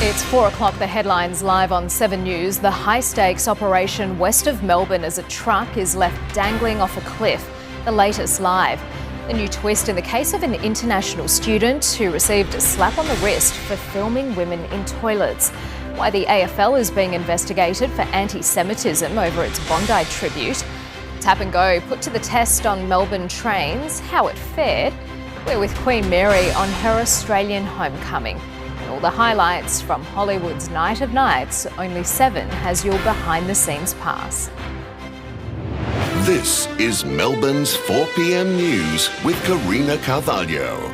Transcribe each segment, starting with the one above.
It's 4 o'clock, the headlines live on 7 News. The high-stakes operation west of Melbourne as a truck is left dangling off a cliff. The latest live. A new twist in the case of an international student who received a slap on the wrist for filming women in toilets. Why the AFL is being investigated for anti-Semitism over its Bondi tribute. Tap and go put to the test on Melbourne trains, how it fared. We're with Queen Mary on her Australian homecoming. And all the highlights from Hollywood's Night of Nights. Only 7 has your behind-the-scenes pass. This is Melbourne's 4 p.m. news with Karina Carvalho.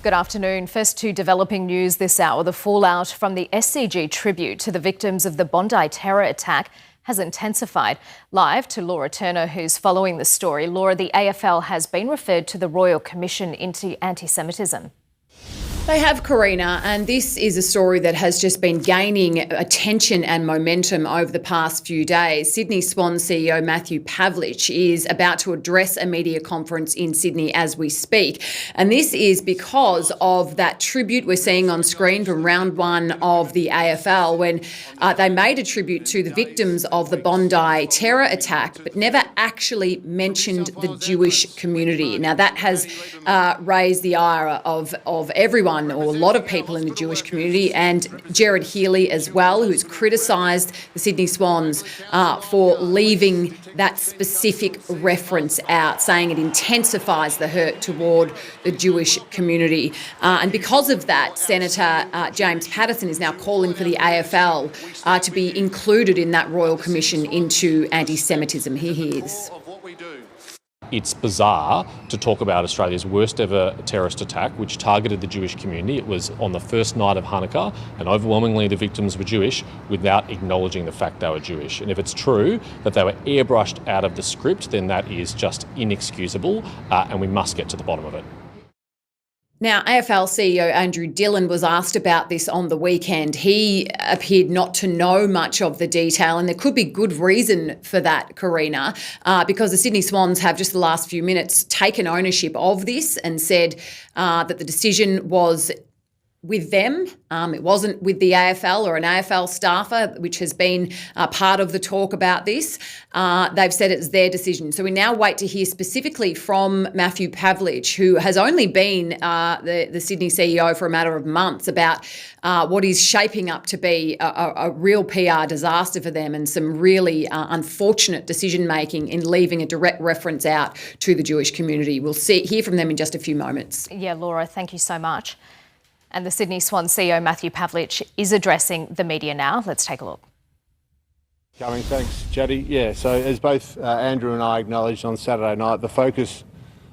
Good afternoon. First to developing news this hour. The fallout from the SCG tribute to the victims of the Bondi terror attack has intensified. Live to Laura Turner, who's following the story. Laura, the AFL has been referred to the Royal Commission into Anti-Semitism. They have, Karina, and this is a story that has just been gaining attention and momentum over the past few days. Sydney Swan CEO Matthew Pavlich is about to address a media conference in Sydney as we speak. And this is because of that tribute we're seeing on screen from round 1 of the AFL when they made a tribute to the victims of the Bondi terror attack, but never actually mentioned the Jewish community. Now, that has raised the ire of everyone, or a lot of people in the Jewish community, and Gerard Healy as well, who's criticised the Sydney Swans for leaving that specific reference out, saying it intensifies the hurt toward the Jewish community. And because of that, Senator James Paterson is now calling for the AFL to be included in that Royal Commission into anti-Semitism. Here he is. It's bizarre to talk about Australia's worst ever terrorist attack, which targeted the Jewish community. It was on the first night of Hanukkah, and overwhelmingly the victims were Jewish, without acknowledging the fact they were Jewish. And if it's true that they were airbrushed out of the script, then that is just inexcusable, and we must get to the bottom of it. Now, AFL CEO Andrew Dillon was asked about this on the weekend. He appeared not to know much of the detail, and there could be good reason for that, Karina, because the Sydney Swans have just the last few minutes taken ownership of this and said that the decision was with them. It wasn't with the AFL or an AFL staffer, which has been part of the talk about this. They've said it's their decision. So we now wait to hear specifically from Matthew Pavlich, who has only been the Sydney CEO for a matter of months, about what is shaping up to be a real PR disaster for them and some really unfortunate decision-making in leaving a direct reference out to the Jewish community. We'll hear from them in just a few moments. Yeah, Laura, thank you so much. And the Sydney Swan CEO, Matthew Pavlich, is addressing the media now. Let's take a look. Thanks, Jaddy. Yeah, so as both Andrew and I acknowledged on Saturday night, the focus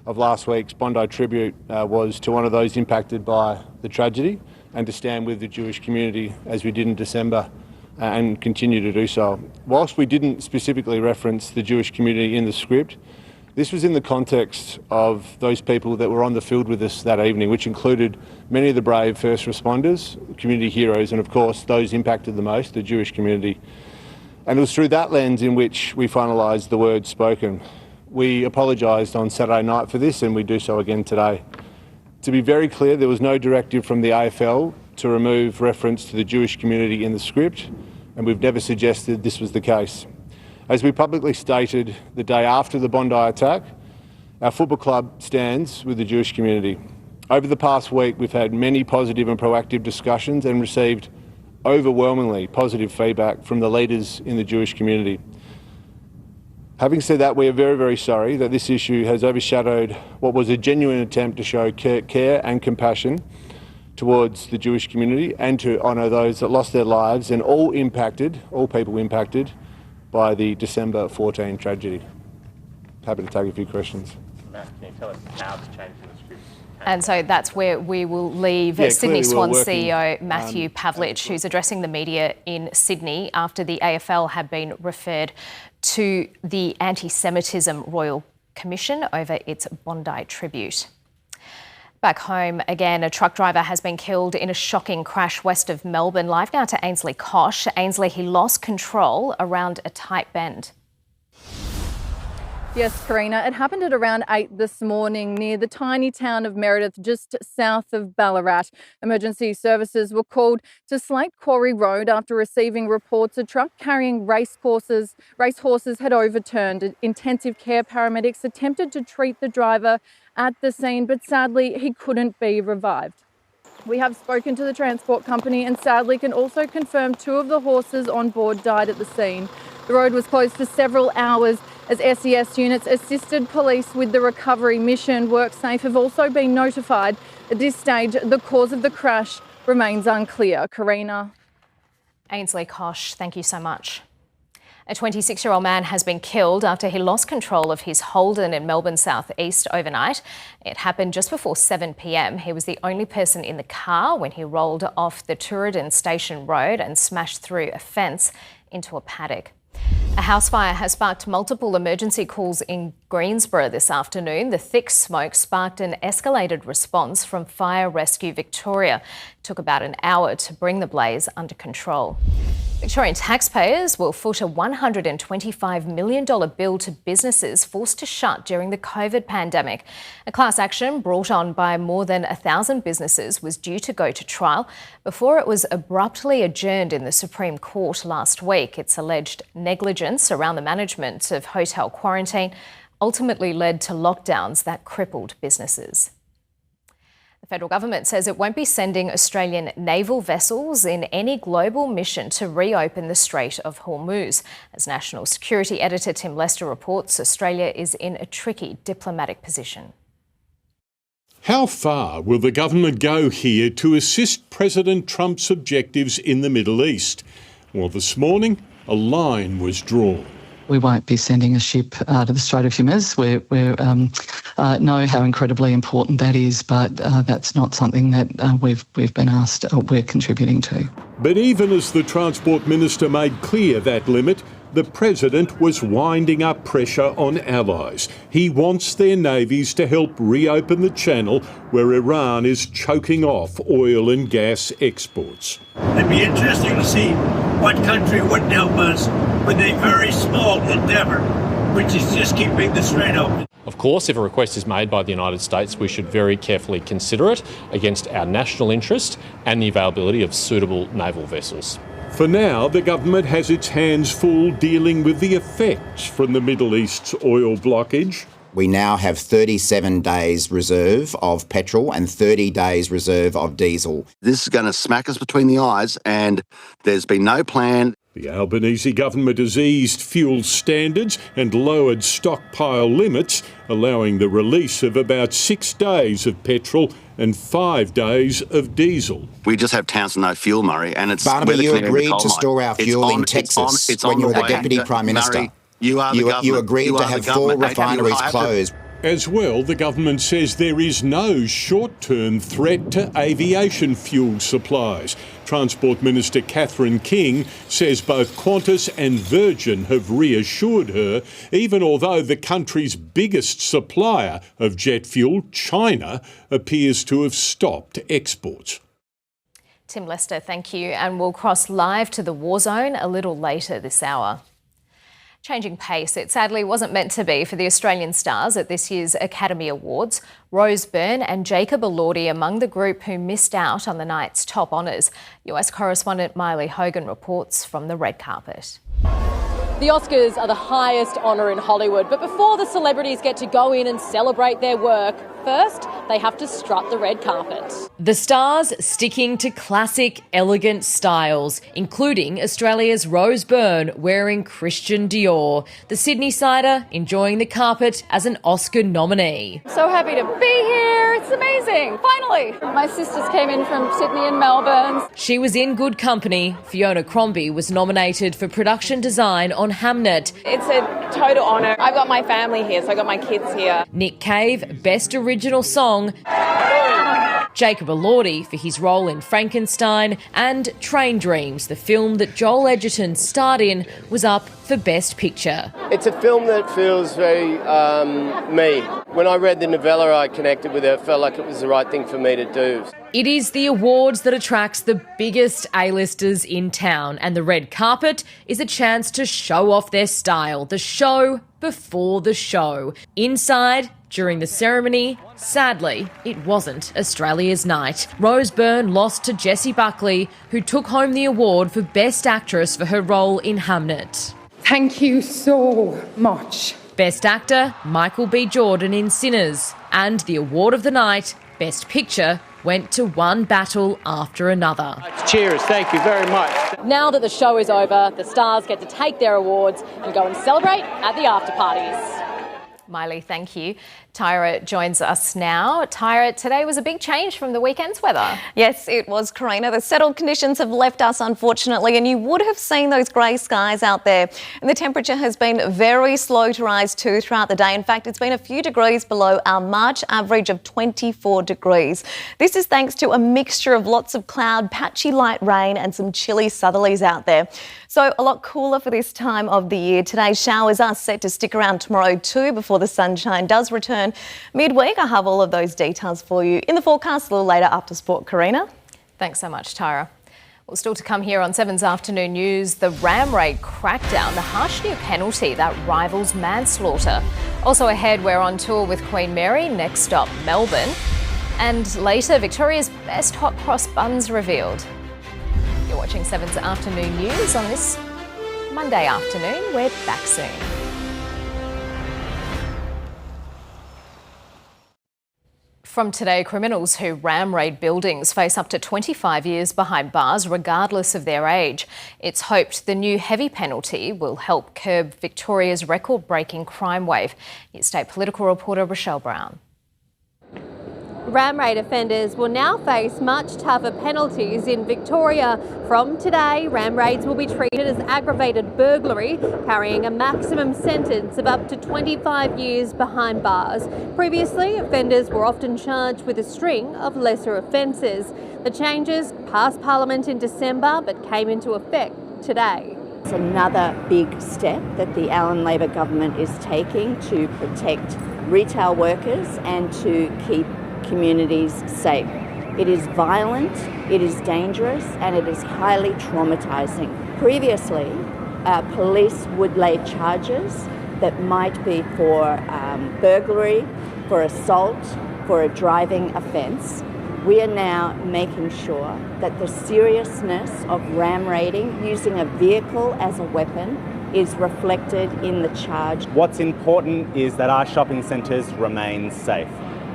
of last week's Bondi tribute was to honour those impacted by the tragedy and to stand with the Jewish community as we did in December and continue to do so. Whilst we didn't specifically reference the Jewish community in the script, this was in the context of those people that were on the field with us that evening, which included many of the brave first responders, community heroes, and of course those impacted the most, the Jewish community. And it was through that lens in which we finalised the words spoken. We apologised on Saturday night for this, and we do so again today. To be very clear, there was no directive from the AFL to remove reference to the Jewish community in the script, and we've never suggested this was the case. As we publicly stated the day after the Bondi attack, our football club stands with the Jewish community. Over the past week, we've had many positive and proactive discussions and received overwhelmingly positive feedback from the leaders in the Jewish community. Having said that, we are very, very sorry that this issue has overshadowed what was a genuine attempt to show care and compassion towards the Jewish community and to honour those that lost their lives and all people impacted by the December 14 tragedy. Happy to take a few questions. Matt, can you tell us how it's changed in the script? And so that's where we will leave Sydney Swan CEO Matthew Pavlich, who's addressing the media in Sydney after the AFL had been referred to the Anti-Semitism Royal Commission over its Bondi tribute. Back home again, a truck driver has been killed in a shocking crash west of Melbourne. Live now to Ainsley Kosh. Ainsley, he lost control around a tight bend. Yes, Karina. It happened at around 8 this morning near the tiny town of Meredith, just south of Ballarat. Emergency services were called to Slate Quarry Road after receiving reports a truck carrying racehorses had overturned. Intensive care paramedics attempted to treat the driver at the scene, but sadly he couldn't be revived. We have spoken to the transport company and sadly can also confirm 2 of the horses on board died at the scene. The road was closed for several hours as SES units assisted police with the recovery mission. WorkSafe have also been notified. At this stage, the cause of the crash remains unclear. Karina. Ainsley Kosh, thank you so much. A 26-year-old man has been killed after he lost control of his Holden in Melbourne South East overnight. It happened just before 7 p.m. He was the only person in the car when he rolled off the Turadin Station Road and smashed through a fence into a paddock. A house fire has sparked multiple emergency calls in Greensboro this afternoon. The thick smoke sparked an escalated response from Fire Rescue Victoria. It took about an hour to bring the blaze under control. Victorian taxpayers will foot a $125 million bill to businesses forced to shut during the COVID pandemic. A class action brought on by more than 1,000 businesses was due to go to trial before it was abruptly adjourned in the Supreme Court last week. Its alleged negligence around the management of hotel quarantine ultimately led to lockdowns that crippled businesses. The federal government says it won't be sending Australian naval vessels in any global mission to reopen the Strait of Hormuz. As National Security Editor Tim Lester reports, Australia is in a tricky diplomatic position. How far will the government go here to assist President Trump's objectives in the Middle East? Well, this morning, a line was drawn. We won't be sending a ship to the Strait of Hormuz. We know how incredibly important that is, but that's not something that we've been asked we're contributing to. But even as the Transport Minister made clear that limit, the President was winding up pressure on allies. He wants their navies to help reopen the channel where Iran is choking off oil and gas exports. It'd be interesting to see what country would help us with a very small endeavour, which is just keeping the strait open. Of course, if a request is made by the United States, we should very carefully consider it against our national interest and the availability of suitable naval vessels. For now, the government has its hands full dealing with the effects from the Middle East's oil blockage. We now have 37 days reserve of petrol and 30 days reserve of diesel. This is going to smack us between the eyes, and there's been no plan. The Albanese government has eased fuel standards and lowered stockpile limits, allowing the release of about 6 days of petrol and 5 days of diesel. We just have towns with no fuel, Murray, and it's... Barnaby, you agreed to store our fuel in Texas when you were the Deputy Prime Minister. Murray, you agreed to have 4 refineries closed. As well, the government says there is no short-term threat to aviation fuel supplies. Transport Minister Catherine King says both Qantas and Virgin have reassured her, even although the country's biggest supplier of jet fuel, China, appears to have stopped exports. Tim Lester, thank you. And we'll cross live to the war zone a little later this hour. Changing pace, it sadly wasn't meant to be for the Australian stars at this year's Academy Awards. Rose Byrne and Jacob Elordi among the group who missed out on the night's top honours. US correspondent Miley Hogan reports from the red carpet. The Oscars are the highest honour in Hollywood, but before the celebrities get to go in and celebrate their work, first they have to strut the red carpet. The stars sticking to classic, elegant styles, including Australia's Rose Byrne wearing Christian Dior. The Sydney-sider enjoying the carpet as an Oscar nominee. So happy to be here. It's amazing. Finally. My sisters came in from Sydney and Melbourne. She was in good company. Fiona Crombie was nominated for production design on Hamnet. It's a total honour. I've got my family here, so I've got my kids here. Nick Cave, Best Original Song. Jacob Elordi for his role in Frankenstein, and Train Dreams, the film that Joel Edgerton starred in, was up for Best Picture. It's a film that feels very me. When I read the novella, I connected with it, felt like it was the right thing for me to do. It is the awards that attracts the biggest A-listers in town, and the red carpet is a chance to show off their style. The show before the show. Inside, during the ceremony, sadly, it wasn't Australia's night. Rose Byrne lost to Jessie Buckley, who took home the award for Best Actress for her role in Hamnet. Thank you so much. Best Actor, Michael B. Jordan in Sinners. And the award of the night, Best Picture, went to one battle after another. Cheers, thank you very much. Now that the show is over, the stars get to take their awards and go and celebrate at the after parties. Miley, thank you. Tyra joins us now. Tyra, today was a big change from the weekend's weather. Yes, it was, Karina. The settled conditions have left us, unfortunately, and you would have seen those grey skies out there. And the temperature has been very slow to rise too throughout the day. In fact, it's been a few degrees below our March average of 24 degrees. This is thanks to a mixture of lots of cloud, patchy light rain and some chilly southerlies out there. So a lot cooler for this time of the year. Today's showers are set to stick around tomorrow too before the sunshine does return midweek. I have all of those details for you in the forecast a little later after sport. Karina? Thanks so much, Tyra. Well, still to come here on 7's Afternoon News, the ram raid crackdown, the harsh new penalty that rivals manslaughter. Also ahead, we're on tour with Queen Mary, next stop Melbourne. And later, Victoria's best hot cross buns revealed. You're watching 7's Afternoon News on this Monday afternoon. We're back soon. From today, criminals who ram raid buildings face up to 25 years behind bars, regardless of their age. It's hoped the new heavy penalty will help curb Victoria's record-breaking crime wave. Here's state political reporter Rochelle Brown. Ram raid offenders will now face much tougher penalties in Victoria. From today, ram raids will be treated as aggravated burglary, carrying a maximum sentence of up to 25 years behind bars. Previously, offenders were often charged with a string of lesser offences. The changes passed Parliament in December but came into effect today. It's another big step that the Allen Labor government is taking to protect retail workers and to keep communities safe. It is violent, it is dangerous, and it is highly traumatising. Previously, police would lay charges that might be for burglary, for assault, for a driving offence. We are now making sure that the seriousness of ram raiding, using a vehicle as a weapon, is reflected in the charge. What's important is that our shopping centres remain safe.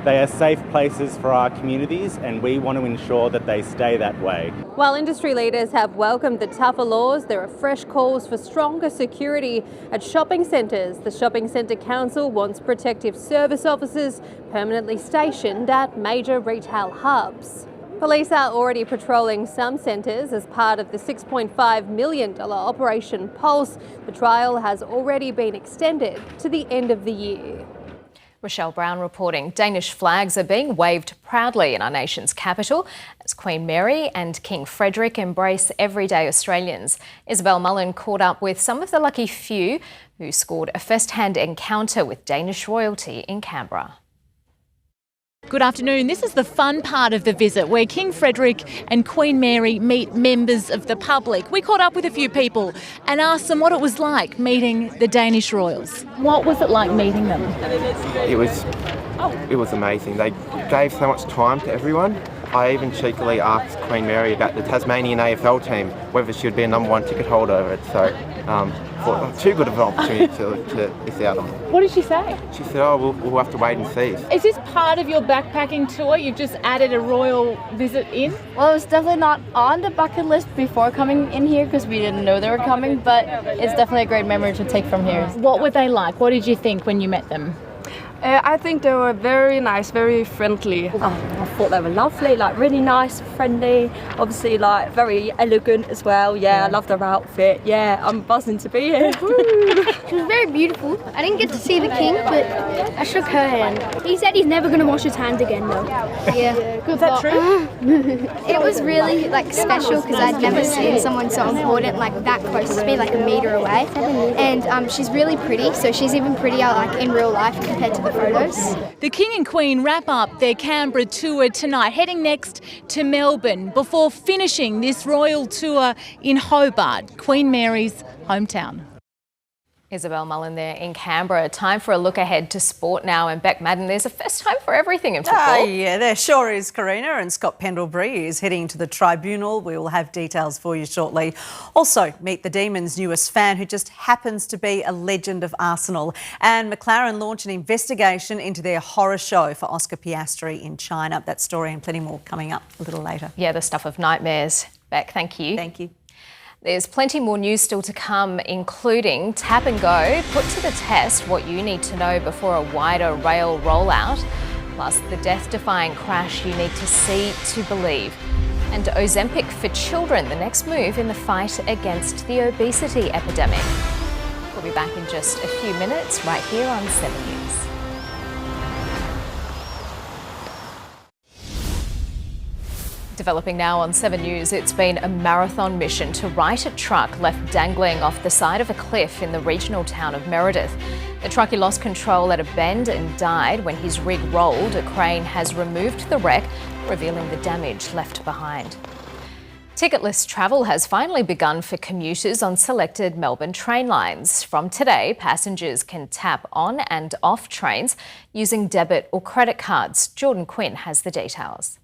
They are safe places for our communities, and we want to ensure that they stay that way. While industry leaders have welcomed the tougher laws, there are fresh calls for stronger security at shopping centres. The Shopping Centre Council wants protective service officers permanently stationed at major retail hubs. Police are already patrolling some centres as part of the $6.5 million Operation Pulse. The trial has already been extended to the end of the year. Rochelle Brown reporting. Danish flags are being waved proudly in our nation's capital as Queen Mary and King Frederick embrace everyday Australians. Isabel Mullen caught up with some of the lucky few who scored a first-hand encounter with Danish royalty in Canberra. Good afternoon. This is the fun part of the visit where King Frederick and Queen Mary meet members of the public. We caught up with a few people and asked them what it was like meeting the Danish royals. What was it like meeting them? It was amazing. They gave so much time to everyone. I even cheekily asked Queen Mary about the Tasmanian AFL team, whether she would be a #1 ticket holder of it. So, too good of an opportunity to miss out on. What did she say? She said, "Oh, we'll have to wait and see." Is this part of your backpacking tour? You've just added a royal visit in? Well, it was definitely not on the bucket list before coming in here because we didn't know they were coming, but it's definitely a great memory to take from here. What were they like? What did you think when you met them? I think they were very nice, very friendly. I thought they were lovely, like really nice, friendly, obviously like very elegant as well. Yeah, I love their outfit. Yeah, I'm buzzing to be here. She was very beautiful. I didn't get to see the king, but I shook her hand. He said he's never going to wash his hands again though. Yeah. Is that true? It was really special because I'd never seen someone so important that close to me, like a metre away. And she's really pretty, so she's even prettier in real life compared to the photos. The King and Queen wrap up their Canberra tour tonight, heading next to Melbourne before finishing this royal tour in Hobart, Queen Mary's hometown. Isabel Mullen there in Canberra. Time for a look ahead to sport now. And Beck Maddern, there's a first time for everything in football. Yeah, there sure is, Karina. And Scott Pendlebury is heading to the tribunal. We will have details for you shortly. Also, meet the Demons' newest fan, who just happens to be a legend of Arsenal. And McLaren launch an investigation into their horror show for Oscar Piastri in China. That story and plenty more coming up a little later. Yeah, the stuff of nightmares. Beck, thank you. Thank you. There's plenty more news still to come, including Tap and Go, put to the test what you need to know before a wider rail rollout, plus the death-defying crash you need to see to believe. And Ozempic for children, the next move in the fight against the obesity epidemic. We'll be back in just a few minutes right here on 7 News. Developing now on 7 News, it's been a marathon mission to right a truck left dangling off the side of a cliff in the regional town of Meredith. The truckie lost control at a bend and died when his rig rolled. A crane has removed the wreck, revealing the damage left behind. Ticketless travel has finally begun for commuters on selected Melbourne train lines. From today, passengers can tap on and off trains using debit or credit cards. Jordan Quinn has the details.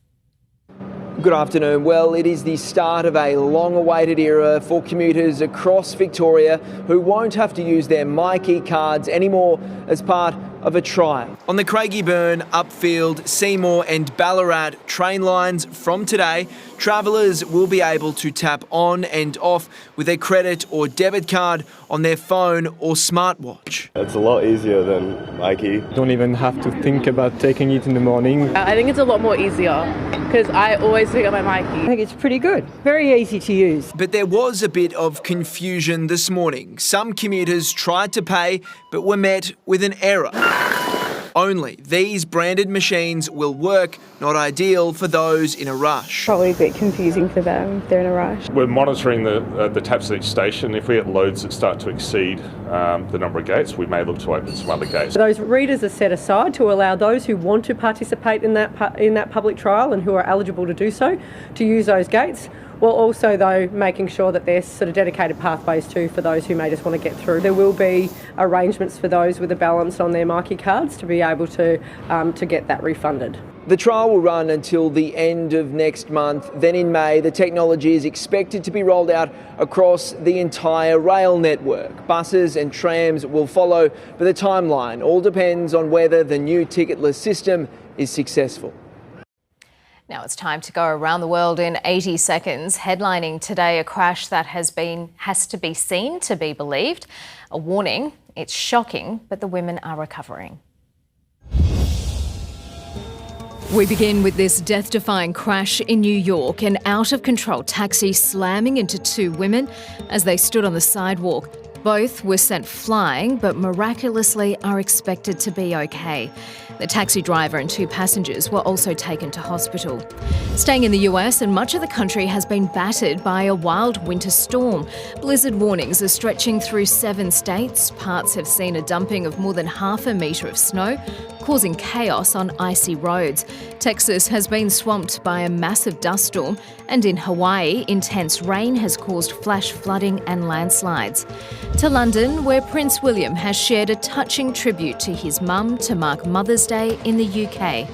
Good afternoon. Well, it is the start of a long-awaited era for commuters across Victoria who won't have to use their MyKey cards anymore as part of a trial. On the Craigieburn, Upfield, Seymour and Ballarat train lines from today, travellers will be able to tap on and off with their credit or debit card on their phone or smartwatch. It's a lot easier than MyKey. Don't even have to think about taking it in the morning. I think it's a lot more easier because I always pick up my MyKey. I think it's pretty good. Very easy to use. But there was a bit of confusion this morning. Some commuters tried to pay but were met with an error. Only these branded machines will work, not ideal for those in a rush. Probably a bit confusing for them if they're in a rush. We're monitoring the taps at each station. If we get loads that start to exceed the number of gates, we may look to open some other gates. Those readers are set aside to allow those who want to participate in that public trial and who are eligible to do so to use those gates. While also, though, making sure that there's sort of dedicated pathways too for those who may just want to get through. There will be arrangements for those with a balance on their MyKey cards to be able to get that refunded. The trial will run until the end of next month. Then in May, the technology is expected to be rolled out across the entire rail network. Buses and trams will follow, but the timeline all depends on whether the new ticketless system is successful. Now it's time to go around the world in 80 seconds. Headlining today, a crash that has to be seen to be believed. A warning, it's shocking, but the women are recovering. We begin with this death-defying crash in New York. An out-of-control taxi slamming into two women as they stood on the sidewalk. Both were sent flying, but miraculously are expected to be okay. The taxi driver and two passengers were also taken to hospital. Staying in the US, and much of the country has been battered by a wild winter storm. Blizzard warnings are stretching through 7 states. Parts have seen a dumping of more than 0.5 metre of snow, causing chaos on icy roads. Texas has been swamped by a massive dust storm, and in Hawaii, intense rain has caused flash flooding and landslides. To London, where Prince William has shared a touching tribute to his mum to mark Mother's Day in the UK.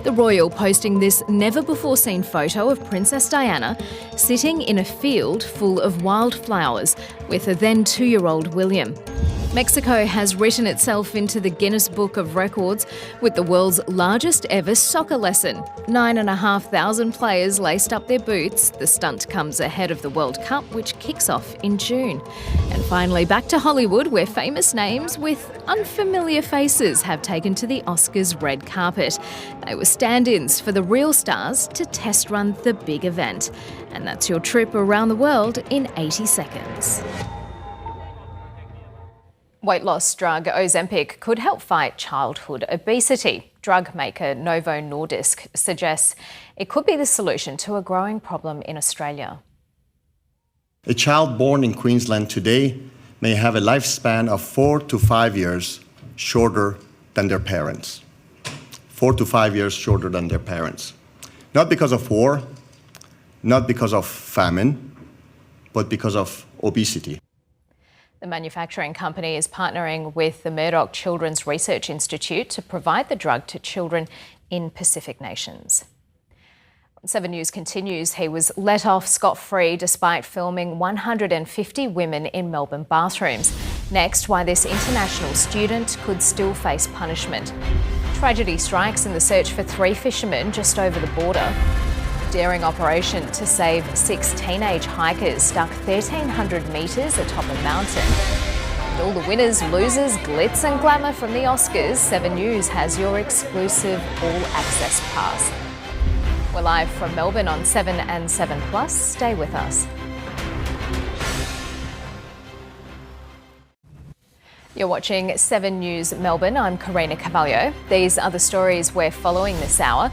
The royal posting this never-before-seen photo of Princess Diana sitting in a field full of wildflowers with her then 2-year-old William. Mexico has written itself into the Guinness Book of Records with the world's largest ever soccer lesson. 9,500 players laced up their boots. The stunt comes ahead of the World Cup, which kicks off in June. And finally, back to Hollywood, where famous names with unfamiliar faces have taken to the Oscars red carpet. They were stand-ins for the real stars to test run the big event. And that's your trip around the world in 80 seconds. Weight loss drug Ozempic could help fight childhood obesity. Drug maker Novo Nordisk suggests it could be the solution to a growing problem in Australia. A child born in Queensland today may have a lifespan of 4 to 5 years shorter than their parents. 4 to 5 years shorter than their parents. Not because of war, not because of famine, but because of obesity. The manufacturing company is partnering with the Murdoch Children's Research Institute to provide the drug to children in Pacific nations. 7 News continues. He was let off scot-free despite filming 150 women in Melbourne bathrooms. Next, why this international student could still face punishment. Tragedy strikes in the search for 3 fishermen just over the border. Daring operation to save 6 teenage hikers stuck 1,300 metres atop a mountain. And all the winners, losers, glitz and glamour from the Oscars, 7 News has your exclusive all-access pass. We're live from Melbourne on 7 and 7 Plus. Stay with us. You're watching 7 News Melbourne. I'm Karina Carvalho. These are the stories we're following this hour.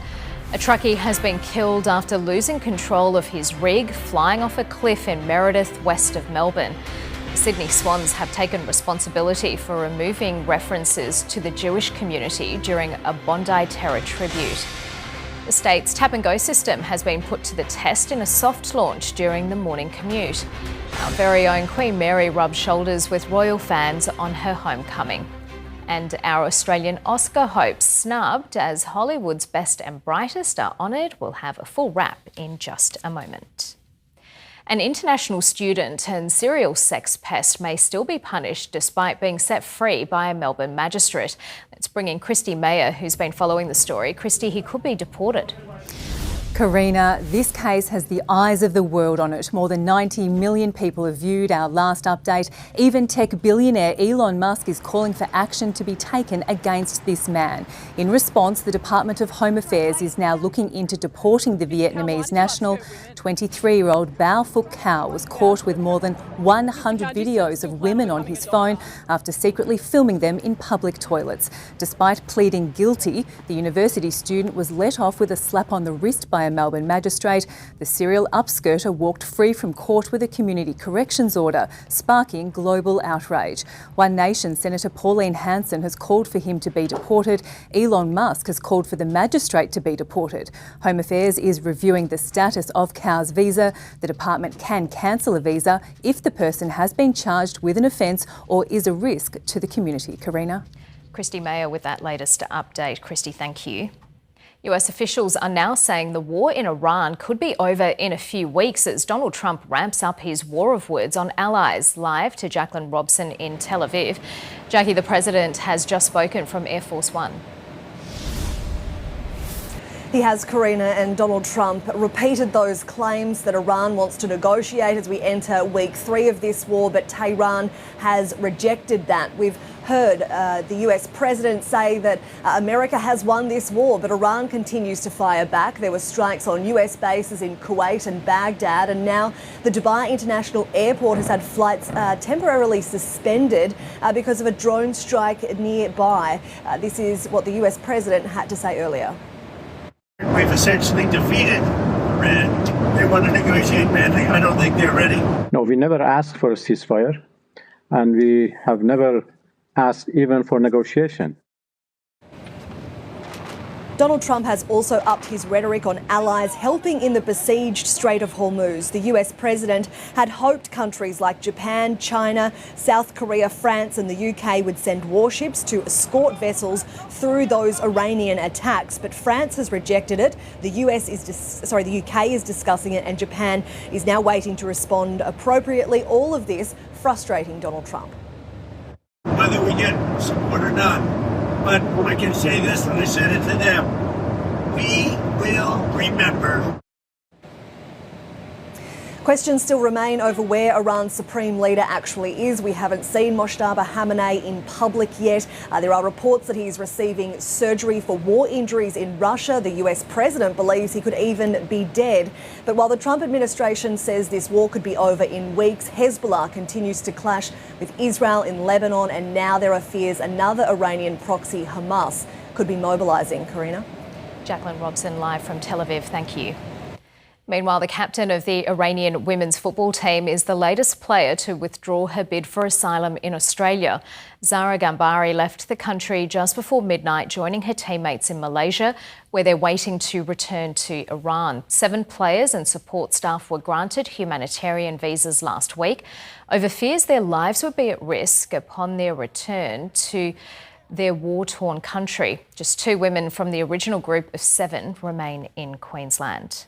A truckie has been killed after losing control of his rig, flying off a cliff in Meredith, west of Melbourne. The Sydney Swans have taken responsibility for removing references to the Jewish community during a Bondi terror tribute. The state's tap-and-go system has been put to the test in a soft launch during the morning commute. Our very own Queen Mary rubbed shoulders with royal fans on her homecoming. And our Australian Oscar hopes snubbed as Hollywood's best and brightest are honoured. We'll have a full wrap in just a moment. An international student and serial sex pest may still be punished despite being set free by a Melbourne magistrate. Let's bring in Christy Mayer, who's been following the story. Christy, he could be deported. Karina, this case has the eyes of the world on it. More than 90 million people have viewed our last update. Even tech billionaire Elon Musk is calling for action to be taken against this man. In response, the Department of Home Affairs is now looking into deporting the Vietnamese national. 23-year-old Bao Phuc Khao was caught with more than 100 videos of women on his phone after secretly filming them in public toilets. Despite pleading guilty, the university student was let off with a slap on the wrist by a Melbourne magistrate. The serial upskirter walked free from court with a community corrections order, sparking global outrage. One Nation Senator Pauline Hanson has called for him to be deported. Elon Musk has called for the magistrate to be deported. Home Affairs is reviewing the status of Khao's visa. The department can cancel a visa if the person has been charged with an offence or is a risk to the community. Karina. Christy Mayer with that latest update. Christy, thank you. US officials are now saying the war in Iran could be over in a few weeks as Donald Trump ramps up his war of words on allies. Live to Jacqueline Robson in Tel Aviv. Jackie, the president has just spoken from Air Force One. He has, Karina, and Donald Trump repeated those claims that Iran wants to negotiate as we enter week 3 of this war, but Tehran has rejected that. We've heard the US president say that America has won this war, but Iran continues to fire back. There were strikes on US bases in Kuwait and Baghdad, and now the Dubai International Airport has had flights temporarily suspended because of a drone strike nearby. This is what the US president had to say earlier. We've essentially defeated Iran. They want to negotiate badly. I don't think they're ready. No, we never asked for a ceasefire, and we have never asked even for negotiation. Donald Trump has also upped his rhetoric on allies helping in the besieged Strait of Hormuz. The US president had hoped countries like Japan, China, South Korea, France and the UK would send warships to escort vessels through those Iranian attacks, but France has rejected it. The UK is discussing it, and Japan is now waiting to respond appropriately. All of this frustrating Donald Trump. Whether we get support or not, but I can say this, and I said it to them, we will remember. Questions still remain over where Iran's supreme leader actually is. We haven't seen Moshtaba Khamenei in public yet. There are reports that he's receiving surgery for war injuries in Russia. The US president believes he could even be dead. But while the Trump administration says this war could be over in weeks, Hezbollah continues to clash with Israel in Lebanon, and now there are fears another Iranian proxy, Hamas, could be mobilising. Karina. Jacqueline Robson live from Tel Aviv. Thank you. Meanwhile, the captain of the Iranian women's football team is the latest player to withdraw her bid for asylum in Australia. Zara Gambari left the country just before midnight, joining her teammates in Malaysia, where they're waiting to return to Iran. 7 players and support staff were granted humanitarian visas last week over fears their lives would be at risk upon their return to their war-torn country. Just 2 women from the original group of 7 remain in Queensland.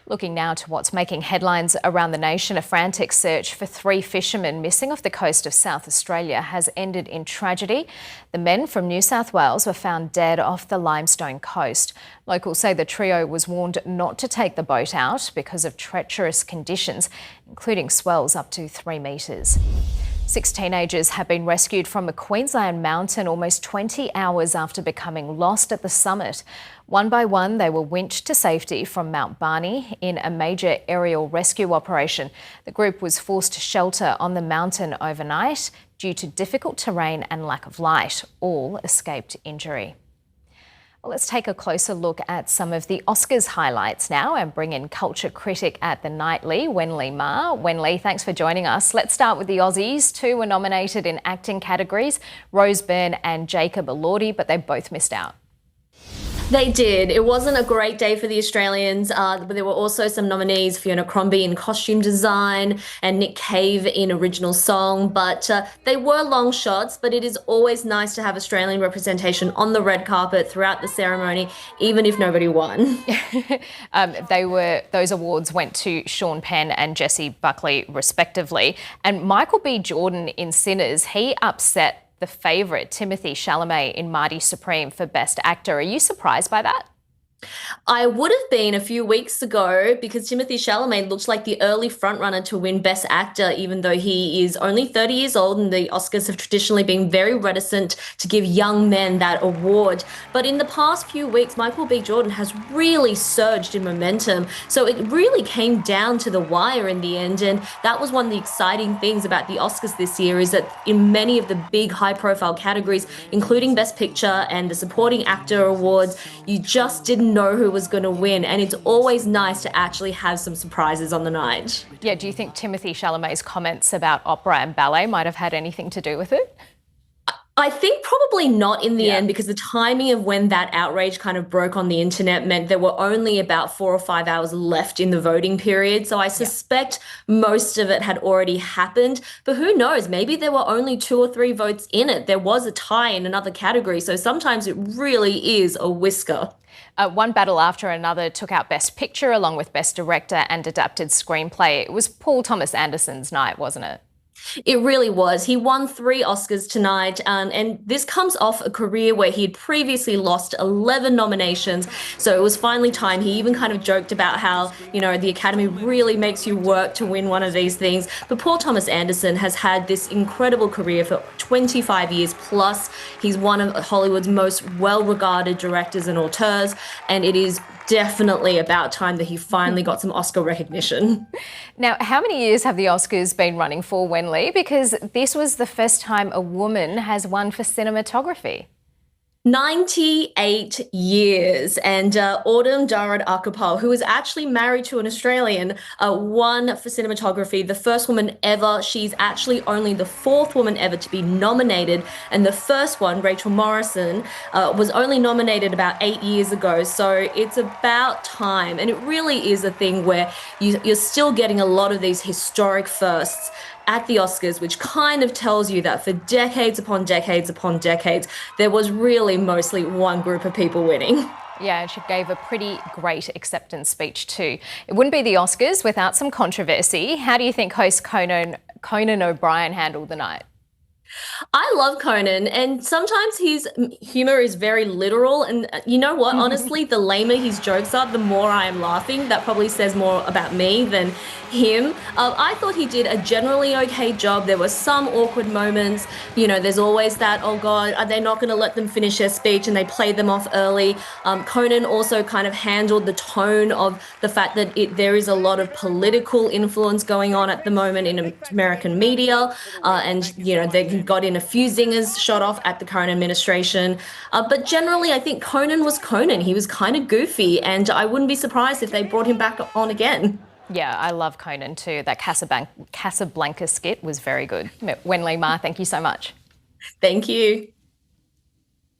Looking now to what's making headlines around the nation, a frantic search for 3 fishermen missing off the coast of South Australia has ended in tragedy. The men from New South Wales were found dead off the Limestone coast. Locals say the trio was warned not to take the boat out because of treacherous conditions, including swells up to 3 metres. 6 teenagers have been rescued from a Queensland mountain almost 20 hours after becoming lost at the summit. One by one, they were winched to safety from Mount Barney in a major aerial rescue operation. The group was forced to shelter on the mountain overnight due to difficult terrain and lack of light. All escaped injury. Well, let's take a closer look at some of the Oscars highlights now and bring in culture critic at the Nightly, Wenli Ma. Wenli, thanks for joining us. Let's start with the Aussies. 2 were nominated in acting categories, Rose Byrne and Jacob Elordi, but they both missed out. They did. It wasn't a great day for the Australians, but there were also some nominees, Fiona Crombie in costume design and Nick Cave in original song, but they were long shots, but it is always nice to have Australian representation on the red carpet throughout the ceremony, even if nobody won. Those awards went to Sean Penn and Jessie Buckley respectively, and Michael B. Jordan in Sinners, he upset the favourite, Timothée Chalamet, in Marty Supreme for Best Actor. Are you surprised by that? I would have been a few weeks ago because Timothée Chalamet looks like the early frontrunner to win Best Actor, even though he is only 30 years old and the Oscars have traditionally been very reticent to give young men that award. But in the past few weeks, Michael B. Jordan has really surged in momentum. So it really came down to the wire in the end. And that was one of the exciting things about the Oscars this year, is that in many of the big high-profile categories, including Best Picture and the Supporting Actor Awards, you just didn't know who was going to win, and it's always nice to actually have some surprises on the night. Yeah, do you think Timothée Chalamet's comments about opera and ballet might have had anything to do with it? I think probably not in the end, because the timing of when that outrage kind of broke on the internet meant there were only about 4 or 5 hours left in the voting period. So I suspect most of it had already happened, but who knows? Maybe there were only 2 or 3 votes in it. There was a tie in another category. So sometimes it really is a whisker. One battle after another took out Best Picture along with Best Director and Adapted Screenplay. It was Paul Thomas Anderson's night, wasn't it? It really was. He won 3 Oscars tonight, and this comes off a career where he had previously lost 11 nominations. So it was finally time. He even kind of joked about how, you know, the Academy really makes you work to win one of these things. But Paul Thomas Anderson has had this incredible career for 25 years plus. He's one of Hollywood's most well-regarded directors and auteurs, and it is definitely about time that he finally got some Oscar recognition. Now, how many years have the Oscars been running for, Wenli? Because this was the first time a woman has won for cinematography. 98 years, and Autumn Darragh Akapal, who is actually married to an Australian, won for cinematography, the first woman ever. She's actually only the 4th woman ever to be nominated, and the first one, Rachel Morrison, was only nominated about 8 years ago. So it's about time, and it really is a thing where you're still getting a lot of these historic firsts at the Oscars, which kind of tells you that for decades upon decades upon decades, there was really mostly one group of people winning. Yeah, and she gave a pretty great acceptance speech too. It wouldn't be the Oscars without some controversy. How do you think host Conan O'Brien handled the night? I love Conan, and sometimes his humour is very literal, and you know what, honestly, the lamer his jokes are, the more I am laughing. That probably says more about me than him. I thought he did a generally okay job. There were some awkward moments. You know, there's always that, oh God, are they not going to let them finish their speech, and they played them off early. Conan also kind of handled the tone of the fact that there is a lot of political influence going on at the moment in American media, and, you know, there can and got in a few zingers shot off at the current administration. But generally, I think Conan was Conan. He was kind of goofy, and I wouldn't be surprised if they brought him back on again. Yeah, I love Conan too. That Casablanca skit was very good. Wenli Ma, thank you so much. Thank you.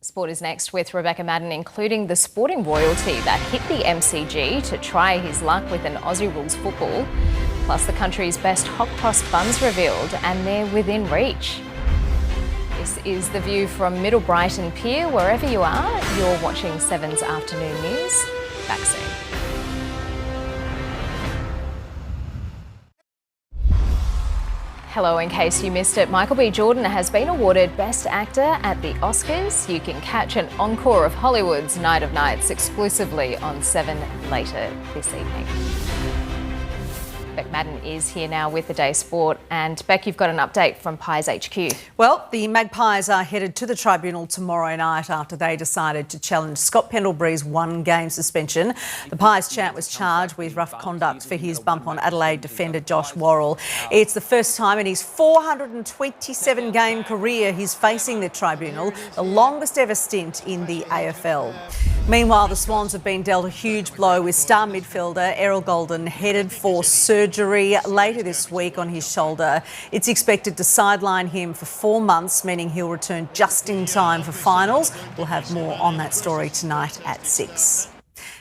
Sport is next with Rebecca Maddern, including the sporting royalty that hit the MCG to try his luck with an Aussie rules football. Plus the country's best hot cross buns revealed, and they're within reach. This is The View from Middle Brighton Pier. Wherever you are, you're watching 7's Afternoon News. Back soon. Hello, in case you missed it, Michael B. Jordan has been awarded Best Actor at the Oscars. You can catch an encore of Hollywood's Night of Nights exclusively on 7 later this evening. Beck Maddern is here now with the Day Sport. And Beck, you've got an update from Pies HQ. Well, the Magpies are headed to the tribunal tomorrow night after they decided to challenge Scott Pendlebury's one-game suspension. The Pies chant was charged with rough conduct for his bump on Adelaide defender Josh Worrell. It's the first time in his 427-game career he's facing the tribunal, the longest ever stint in the AFL. Meanwhile, the Swans have been dealt a huge blow with star midfielder Errol Golden headed for surgery later this week on his shoulder. It's expected to sideline him for 4 months, meaning he'll return just in time for finals. We'll have more on that story tonight at 6.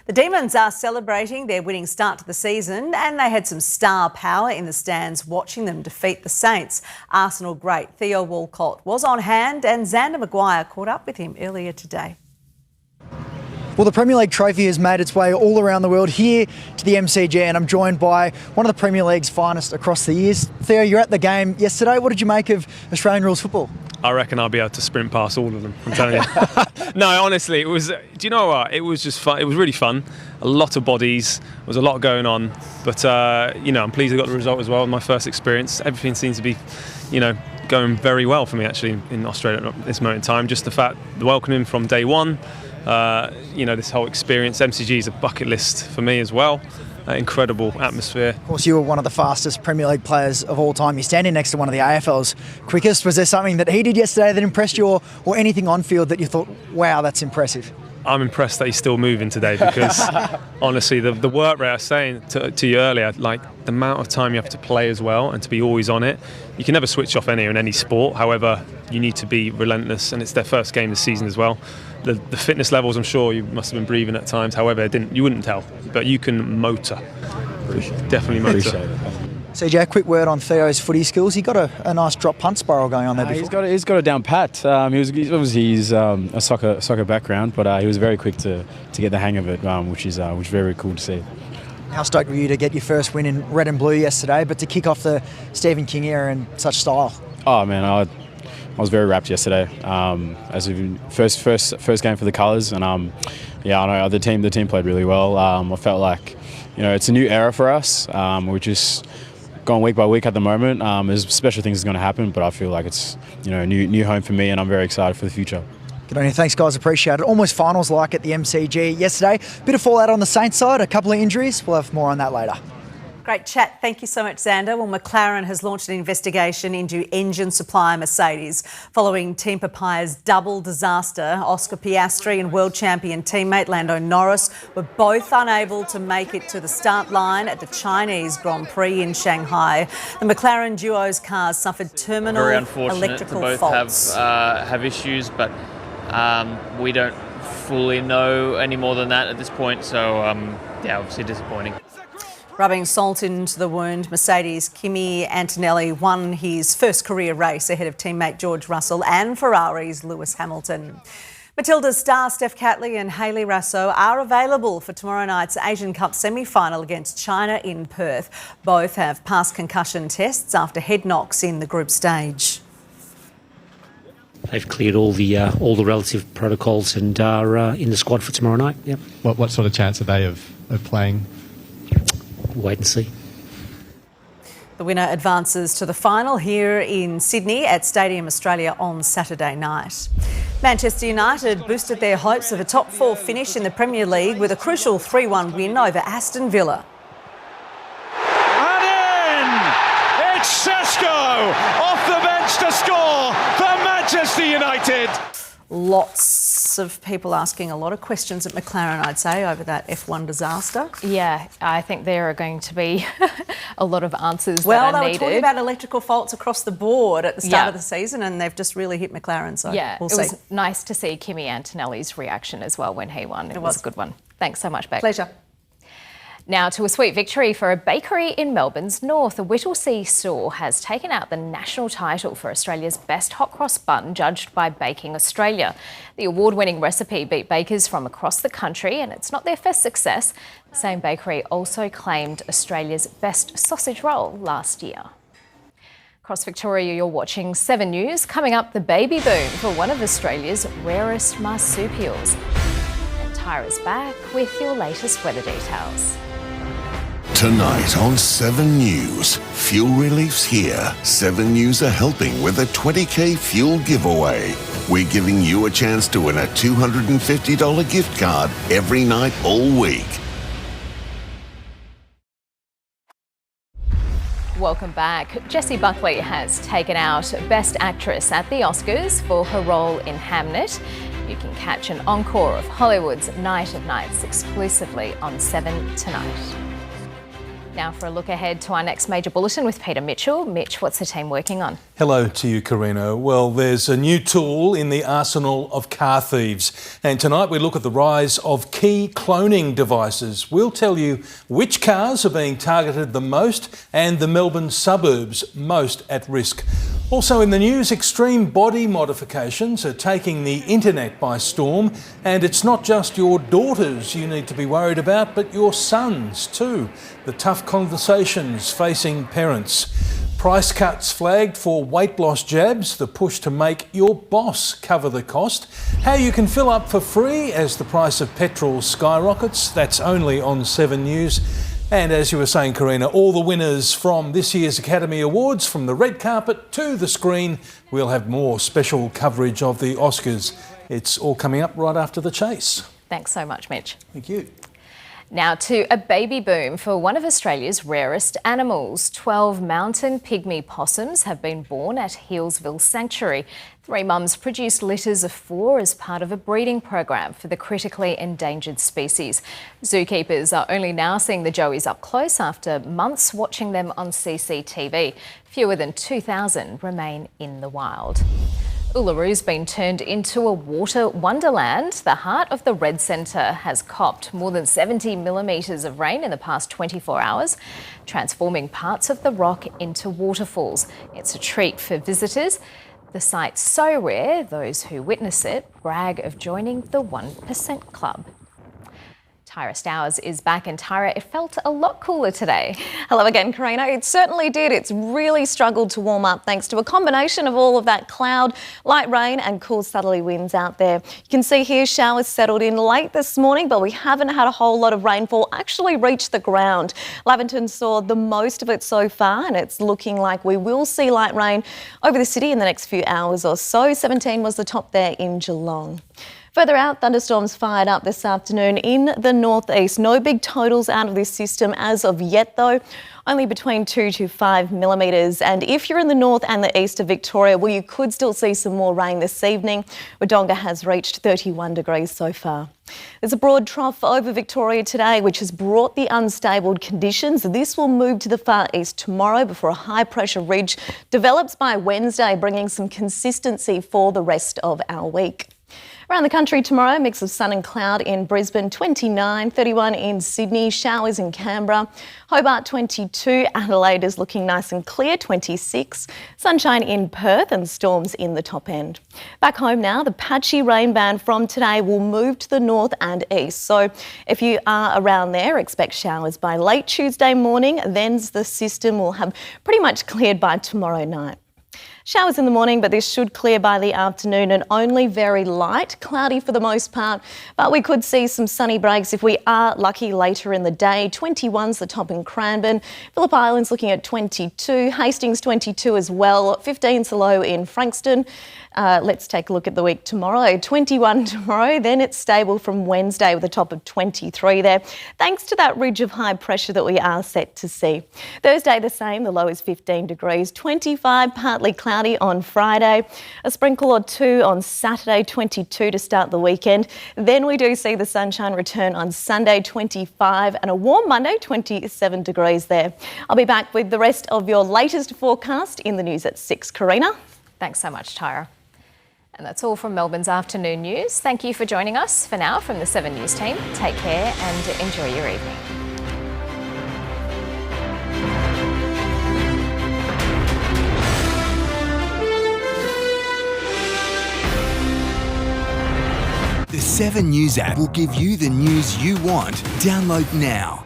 The Demons are celebrating their winning start to the season, and they had some star power in the stands watching them defeat the Saints. Arsenal great Theo Walcott was on hand, and Xander Maguire caught up with him earlier today. Well, the Premier League trophy has made its way all around the world here to the MCG, and I'm joined by one of the Premier League's finest across the years. Theo, you're at the game yesterday. What did you make of Australian rules football? I reckon I'll be able to sprint past all of them, I'm telling you. No, honestly, it was, do you know what? It was just fun. It was really fun. A lot of bodies. There was a lot going on. But, I'm pleased I got the result as well. My first experience. Everything seems to be, going very well for me, actually, in Australia at this moment in time. Just the fact, the welcoming from day one. This whole experience. MCG is a bucket list for me as well. Incredible atmosphere. Of course, you were one of the fastest Premier League players of all time. You're standing next to one of the AFL's quickest. Was there something that he did yesterday that impressed you, or anything on field that you thought, wow, that's impressive? I'm impressed that he's still moving today because, honestly, the work rate I was saying to you earlier, like the amount of time you have to play as well and to be always on it. You can never switch off in any sport. However, you need to be relentless, and it's their first game this season as well. The fitness levels, I'm sure you must have been breathing at times. However, you wouldn't tell, but you can motor. Definitely motor. Appreciate it. CJ, a quick word on Theo's footy skills. He got a nice drop punt spiral going on there before. He's got it down pat. He's a soccer background, but he was very quick to get the hang of it, which is very cool to see. How stoked were you to get your first win in red and blue yesterday, but to kick off the Stephen King era in such style? Oh man, I was very rapt yesterday. As a first game for the colours, and I know the team played really well. I felt like it's a new era for us. We're just going week by week at the moment. There's special things going to happen, but I feel like it's a new home for me, and I'm very excited for the future. Good on you. Thanks, guys. Appreciate it. Almost finals-like at the MCG yesterday. Bit of fallout on the Saints side, a couple of injuries. We'll have more on that later. Great chat. Thank you so much, Xander. Well, McLaren has launched an investigation into engine supplier Mercedes following Team Papaya's double disaster. Oscar Piastri and world champion teammate Lando Norris were both unable to make it to the start line at the Chinese Grand Prix in Shanghai. The McLaren duo's cars suffered terminal electrical faults. Have issues, but we don't fully know any more than that at this point. So, obviously disappointing. Rubbing salt into the wound, Mercedes' Kimi Antonelli won his first career race ahead of teammate George Russell and Ferrari's Lewis Hamilton. Matilda's star Steph Catley and Hayley Rasso are available for tomorrow night's Asian Cup semi-final against China in Perth. Both have passed concussion tests after head knocks in the group stage. They've cleared all the relative protocols and are in the squad for tomorrow night. Yep. What sort of chance are they of playing? Wait and see. The winner advances to the final here in Sydney at Stadium Australia on Saturday night. Manchester United boosted their hopes of a top four finish in the Premier League with a crucial 3-1 win over Aston Villa. And in! It's Sesko off the bench to score for Manchester United. Lots of people asking a lot of questions at McLaren, I'd say, over that F1 disaster. Yeah, I think there are going to be a lot of answers Well, that are they were needed. talking about electrical faults across the board at the start of the season, and they've just really hit McLaren, so we'll see. It was nice to see Kimi Antonelli's reaction as well when he won. It was a good one. Thanks so much, Beck. Pleasure. Now to a sweet victory for a bakery in Melbourne's north. The Whittlesea store has taken out the national title for Australia's best hot cross bun, judged by Baking Australia. The award-winning recipe beat bakers from across the country, and it's not their first success. The same bakery also claimed Australia's best sausage roll last year. Across Victoria, you're watching 7 News. Coming up, the baby boom for one of Australia's rarest marsupials. And Tyra's back with your latest weather details. Tonight on 7 News, fuel relief's here. 7 News are helping with a 20k fuel giveaway. We're giving you a chance to win a $250 gift card every night all week. Welcome back. Jessie Buckley has taken out Best Actress at the Oscars for her role in Hamnet. You can catch an encore of Hollywood's Night of Nights exclusively on 7 tonight. Now for a look ahead to our next major bulletin with Peter Mitchell. Mitch, what's the team working on? Hello to you, Karina. Well, there's a new tool in the arsenal of car thieves. And tonight we look at the rise of key cloning devices. We'll tell you which cars are being targeted the most and the Melbourne suburbs most at risk. Also in the news, extreme body modifications are taking the internet by storm. And it's not just your daughters you need to be worried about, but your sons too. The tough conversations facing parents. Price cuts flagged for weight loss jabs, the push to make your boss cover the cost. How you can fill up for free as the price of petrol skyrockets. That's only on 7 News. And as you were saying, Karina, all the winners from this year's Academy Awards, from the red carpet to the screen. We'll have more special coverage of the Oscars. It's all coming up right after the chase. Thanks so much, Mitch. Thank you. Now to a baby boom for one of Australia's rarest animals. 12 mountain pygmy possums have been born at Healesville Sanctuary. 3 mums produced litters of 4 as part of a breeding program for the critically endangered species. Zookeepers are only now seeing the joeys up close after months watching them on CCTV. Fewer than 2,000 remain in the wild. Ullaro's been turned into a water wonderland. The heart of the Red Centre has copped more than 70 millimetres of rain in the past 24 hours, transforming parts of the rock into waterfalls. It's a treat for visitors. The site's so rare, those who witness it brag of joining the 1% club. Tyra Stowers is back, and Tyra, it felt a lot cooler today. Hello again, Karina. It certainly did. It's really struggled to warm up thanks to a combination of all of that cloud, light rain and cool southerly winds out there. You can see here showers settled in late this morning, but we haven't had a whole lot of rainfall actually reach the ground. Laverton saw the most of it so far, and it's looking like we will see light rain over the city in the next few hours or so. 17 was the top there in Geelong. Further out, thunderstorms fired up this afternoon in the northeast. No big totals out of this system as of yet, though. Only between 2 to 5 millimetres. And if you're in the north and the east of Victoria, well, you could still see some more rain this evening. Wodonga has reached 31 degrees so far. There's a broad trough over Victoria today, which has brought the unstable conditions. This will move to the far east tomorrow before a high pressure ridge develops by Wednesday, bringing some consistency for the rest of our week. Around the country tomorrow, mix of sun and cloud in Brisbane, 29, 31 in Sydney, showers in Canberra, Hobart 22, Adelaide is looking nice and clear, 26, sunshine in Perth and storms in the top end. Back home now, the patchy rain band from today will move to the north and east. So if you are around there, expect showers by late Tuesday morning, then the system will have pretty much cleared by tomorrow night. Showers in the morning, but this should clear by the afternoon and only very light, cloudy for the most part. But we could see some sunny breaks if we are lucky later in the day. 21's the top in Cranbourne. Phillip Island's looking at 22. Hastings 22 as well. 15's the low in Frankston. Let's take a look at the week tomorrow. 21 tomorrow, then it's stable from Wednesday with a top of 23 there, thanks to that ridge of high pressure that we are set to see. Thursday the same, the low is 15 degrees. 25, partly cloudy on Friday. A sprinkle or two on Saturday, 22 to start the weekend. Then we do see the sunshine return on Sunday, 25, and a warm Monday, 27 degrees there. I'll be back with the rest of your latest forecast in the news at 6. Karina? Thanks so much, Tyra. And that's all from Melbourne's afternoon news. Thank you for joining us. For now, from the 7 News team, take care and enjoy your evening. The 7 News app will give you the news you want. Download now.